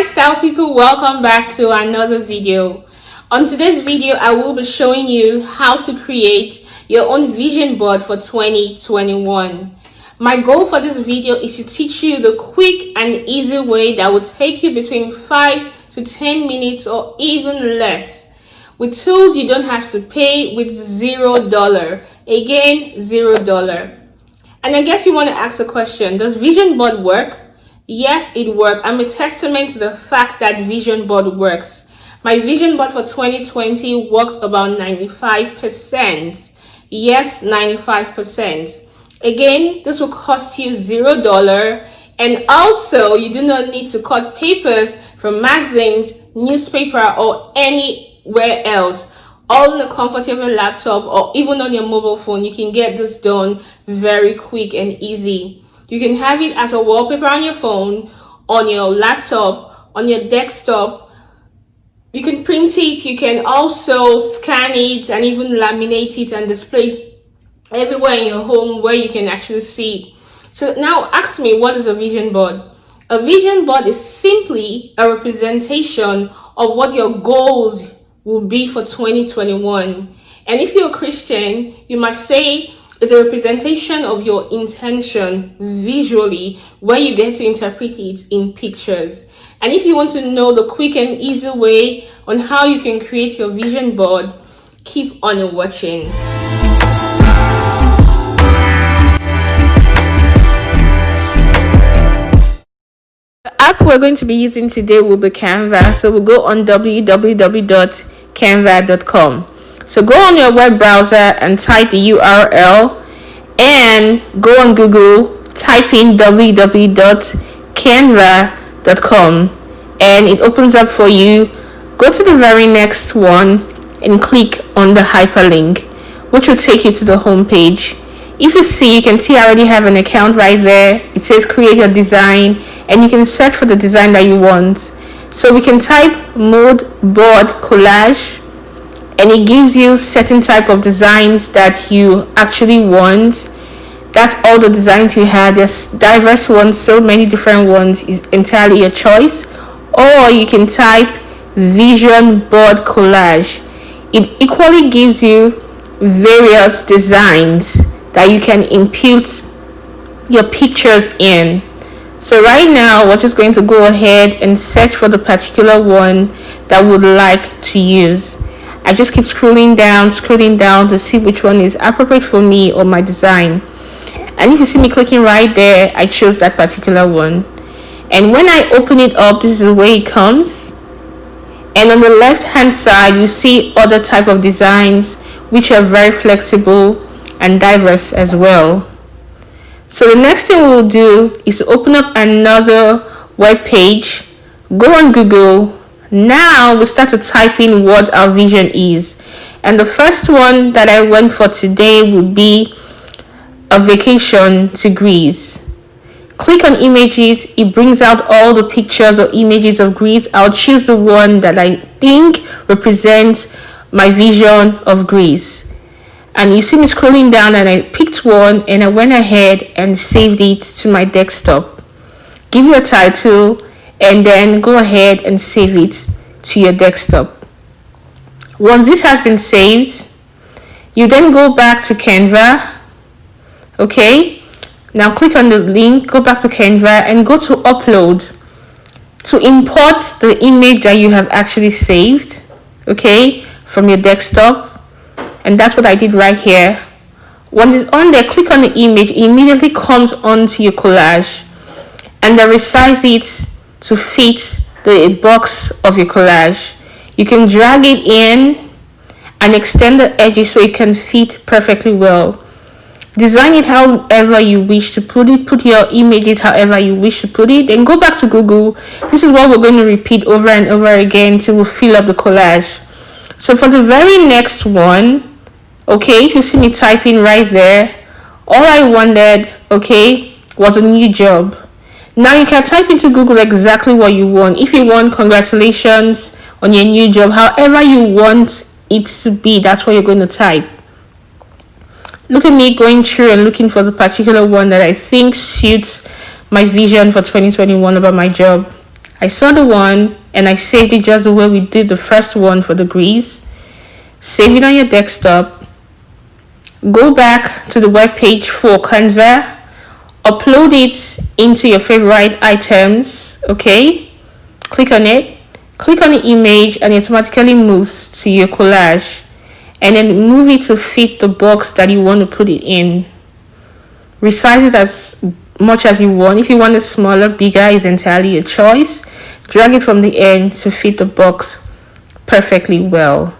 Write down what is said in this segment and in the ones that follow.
Hi style people, welcome back to another video. On today's video, I will be showing you how to create your own vision board for 2021. My goal for this video is to teach you the quick and easy way that will take you between 5 to 10 minutes or even less, with tools you don't have to pay, with $0. Again, $0. And I guess you want to ask a question, does vision board work? Yes, it works. I'm a testament to the fact that vision board works. My vision board for 2020 worked about 95%. Yes, 95%. Again, this will cost you $0. And also, you do not need to cut papers from magazines, newspaper, or anywhere else. All in the comfort of your laptop or even on your mobile phone, you can get this done very quick and easy. You can have it as a wallpaper on your phone, on your laptop, on your desktop. You can print it, you can also scan it and even laminate it and display it everywhere in your home where you can actually see it. So now ask me, what is a vision board? A vision board is simply a representation of what your goals will be for 2021. And if you're a Christian, you might say it's a representation of your intention visually, where you get to interpret it in pictures. And if you want to know the quick and easy way on how you can create your vision board, keep on watching. The app we're going to be using today will be Canva. So we'll go on www.canva.com. So go on your web browser and type the URL and go on Google, type in www.canva.com and it opens up for you. Go to the very next one and click on the hyperlink, which will take you to the home page. If you see, you can see I already have an account right there. It says create your design and you can search for the design that you want. So we can type mood board collage and it gives you certain type of designs that you actually want. That's all the designs you have. There's diverse ones, so many different ones. Is entirely your choice. Or you can type vision board collage. It equally gives you various designs that you can impute your pictures in. So right now we're just going to go ahead and search for the particular one that we would like to use. I just keep scrolling down to see which one is appropriate for me or my design. And if you see me clicking right there, I chose that particular one. And when I open it up, this is the way it comes. And on the left hand side, you see other type of designs which are very flexible and diverse as well. So the next thing we'll do is to open up another web page, go on Google. Now we start to type in what our vision is. And the first one that I went for today would be a vacation to Greece. Click on images, it brings out all the pictures or images of Greece. I'll choose the one that I think represents my vision of Greece. And you see me scrolling down and I picked one and I went ahead and saved it to my desktop. Give you a title and then go ahead and save it to your desktop. Once this has been saved, you then go back to Canva. Okay, now click on the link, go back to Canva and go to upload to import the image that you have actually saved, okay, from your desktop. And that's what I did right here. Once it's on there, click on the image, it immediately comes onto your collage and then resize it to fit the box of your collage. You can drag it in and extend the edges so it can fit perfectly well. Design it however you wish to put it. Put your images however you wish to put it. Then go back to Google. This is what we're going to repeat over and over again till we fill up the collage. So for the very next one, okay, if you see me typing right there, all I wanted, okay, was a new job. Now you can type into Google exactly what you want. If you want congratulations on your new job, however you want it to be, that's what you're going to type. Look at me going through and looking for the particular one that I think suits my vision for 2021 about my job. I saw the one and I saved it just the way we did the first one for the grease. Save it on your desktop. Go back to the web page for Canva. Upload it into your favorite items. Okay, click on it. Click on the image and it automatically moves to your collage. And then move it to fit the box that you want to put it in. Resize it as much as you want. If you want it smaller, bigger, is entirely your choice. Drag it from the end to fit the box perfectly well.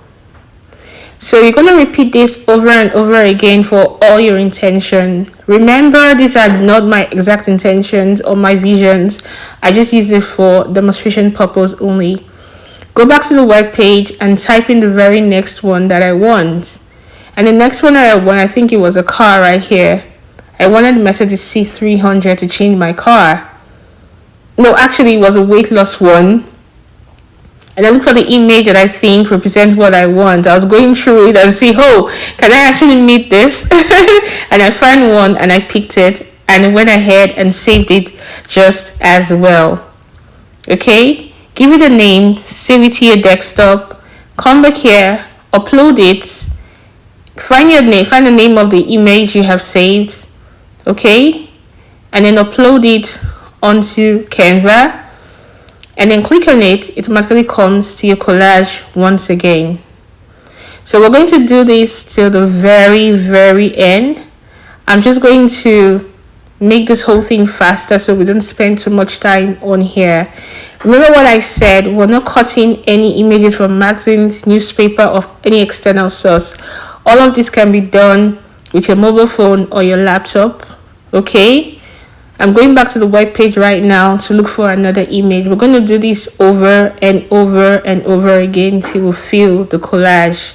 So you're going to repeat this over and over again for all your intention. Remember, these are not my exact intentions or my visions. I just use it for demonstration purpose only. Go back to the web page and type in the very next one that I want. And the next one that I want, I think it was a car right here. I wanted Mercedes C300 to change my car. No, actually it was a weight loss one. And I look for the image that I think represents what I want. I was going through it and see, oh, can I actually meet this? And I found one and I picked it and went ahead and saved it just as well. Okay, give it a name, save it to your desktop, come back here, upload it, find your name, find the name of the image you have saved. Okay, and then upload it onto Canva. And then click on it, it automatically comes to your collage once again. So we're going to do this till the very end. I'm just going to make this whole thing faster so we don't spend too much time on here. Remember what I said, we're not cutting any images from magazines, newspaper, or any external source. All of this can be done with your mobile phone or your laptop. Okay, I'm going back to the web page right now to look for another image. We're going to do this over and over and over again till we fill the collage.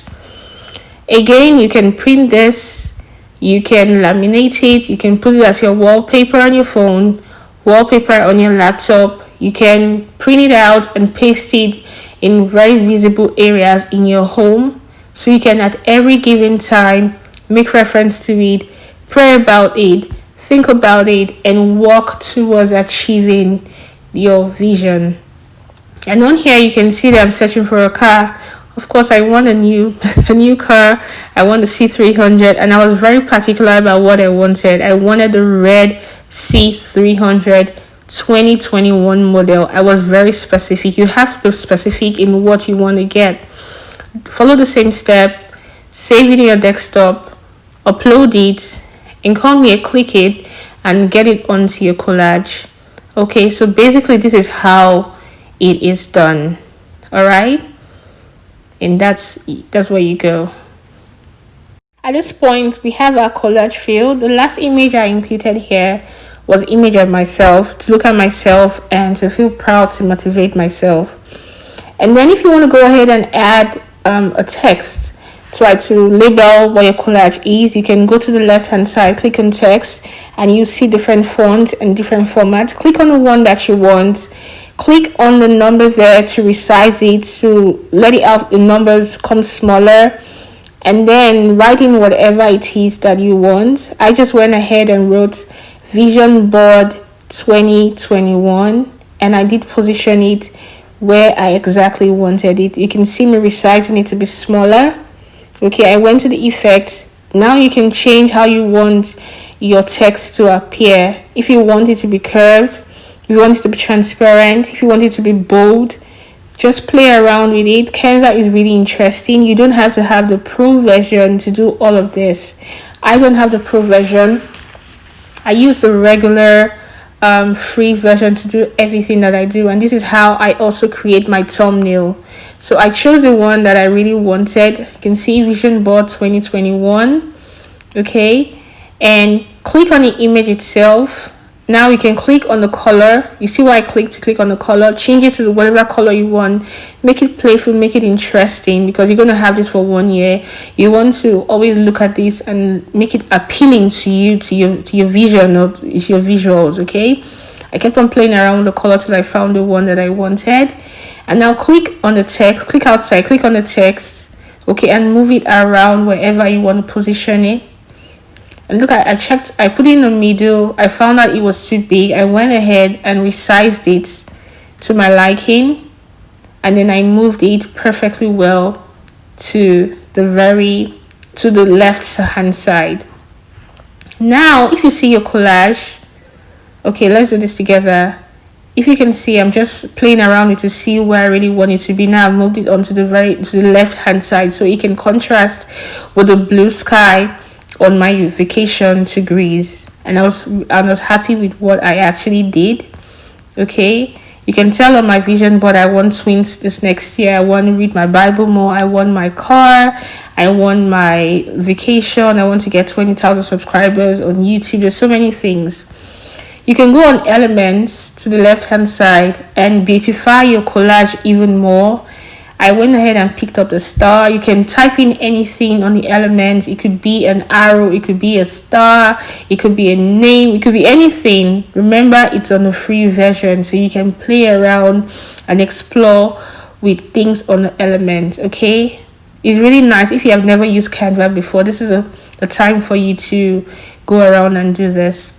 Again, you can print this, you can laminate it, you can put it as your wallpaper on your phone, wallpaper on your laptop. You can print it out and paste it in very visible areas in your home, so you can at every given time make reference to it, pray about it, think about it, and work towards achieving your vision. And on here you can see that I'm searching for a car. Of course, I want a new car. I want the C300, and I was very particular about what I wanted. I wanted the red C300 2021 model. I was very specific. You have to be specific in what you want to get. Follow the same step, save it in your desktop, upload it, and come here, click it, and get it onto your collage. Okay, so basically this is how it is done. All right, and that's where you go. At this point, we have our collage field. The last image I imputed here was an image of myself, to look at myself and to feel proud, to motivate myself. And then if you want to go ahead and add a text, try to label what your collage is, you can go to the left hand side, click on text, and you see different fonts and different formats. Click on the one that you want, click on the number there to resize it, to let it out, the numbers come smaller, and then write in whatever it is that you want. I just went ahead and wrote Vision Board 2021, and I did position it where I exactly wanted it. You can see me resizing it to be smaller. Okay, I went to the effects. Now you can change how you want your text to appear. If you want it to be curved, if you want it to be transparent, if you want it to be bold, just play around with it. Canva is really interesting. You don't have to have the pro version to do all of this. I don't have the pro version. I use the regular free version to do everything that I do, and this is how I also create my thumbnail. So I chose the one that I really wanted. You can see Vision Board 2021. Okay, and click on the image itself. Now you can click on the color. You see why I clicked to click on the color. Change it to whatever color you want. Make it playful, make it interesting, because you're going to have this for 1 year. You want to always look at this and make it appealing to you, to your vision or your visuals. Okay, I kept on playing around with the color till I found the one that I wanted. And now click on the text, click outside, click on the text. Okay, and move it around wherever you want to position it. And look, I checked, I put it in the middle. I found out it was too big. I went ahead and resized it to my liking, and then I moved it perfectly well to the left hand side. Now if you see your collage, okay, let's do this together. If you can see, I'm just playing around it to see where I really want it to be. Now I've moved it onto the left hand side so it can contrast with the blue sky on my vacation to Greece. And I was happy with what I actually did. Okay, you can tell on my vision board I want twins this next year. I want to read my Bible more. I want my car. I want my vacation. I want to get 20,000 subscribers on YouTube. There's so many things. You can go on elements to the left hand side and beautify your collage even more. I went ahead and picked up the star. You can type in anything on the elements. It could be an arrow, it could be a star, it could be a name, it could be anything. Remember, it's on the free version, so you can play around and explore with things on the element. Okay, it's really nice. If you have never used Canva before, this is a time for you to go around and do this.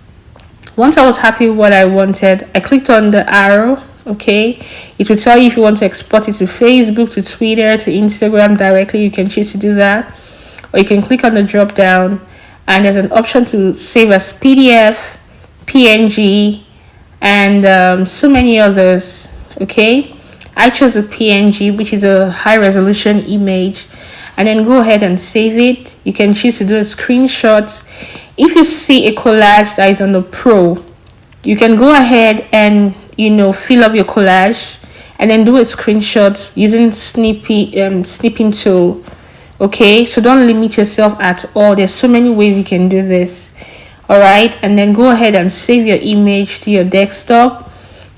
Once I was happy with what I wanted, I clicked on the arrow. Okay, it will tell you if you want to export it to Facebook, to Twitter, to Instagram directly. You can choose to do that, or you can click on the drop down and there's an option to save as PDF, PNG, and so many others. Okay, I chose a PNG, which is a high resolution image, and then go ahead and save it. You can choose to do a screenshot. If you see a collage that is on the Pro, you can go ahead and fill up your collage and then do a screenshot using snipping tool. Okay, so don't limit yourself at all. There's so many ways you can do this. All right, and then go ahead and save your image to your desktop.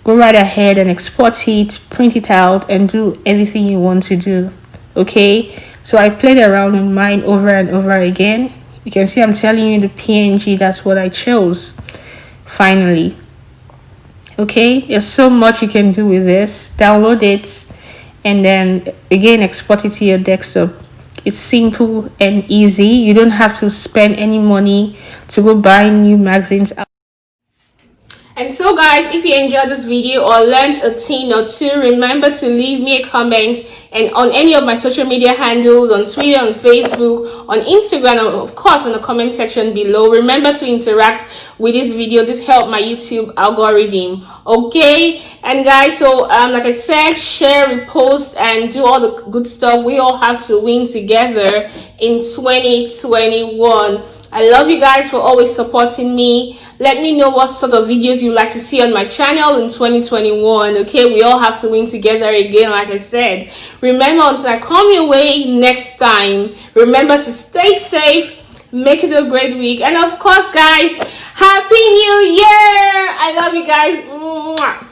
Go right ahead and export it, print it out, and do everything you want to do. Okay, so I played around with mine over and over again. You can see I'm telling you the PNG, that's what I chose finally. Okay, there's so much you can do with this. Download it and then again export it to your desktop. It's simple and easy. You don't have to spend any money to go buy new magazines. And so guys, if you enjoyed this video or learned a thing or two, remember to leave me a comment and on any of my social media handles, on Twitter, on Facebook, on Instagram, and of course on the comment section below. Remember to interact with this video. This helps my YouTube algorithm. Okay, and guys, so like I said, share, repost, and do all the good stuff. We all have to win together in 2021. I love you guys for always supporting me. Let me know what sort of videos you like to see on my channel in 2021. Okay, we all have to win together again, like I said. Remember, until I come your way next time, remember to stay safe, make it a great week, and of course guys, Happy New Year! I love you guys. Mwah.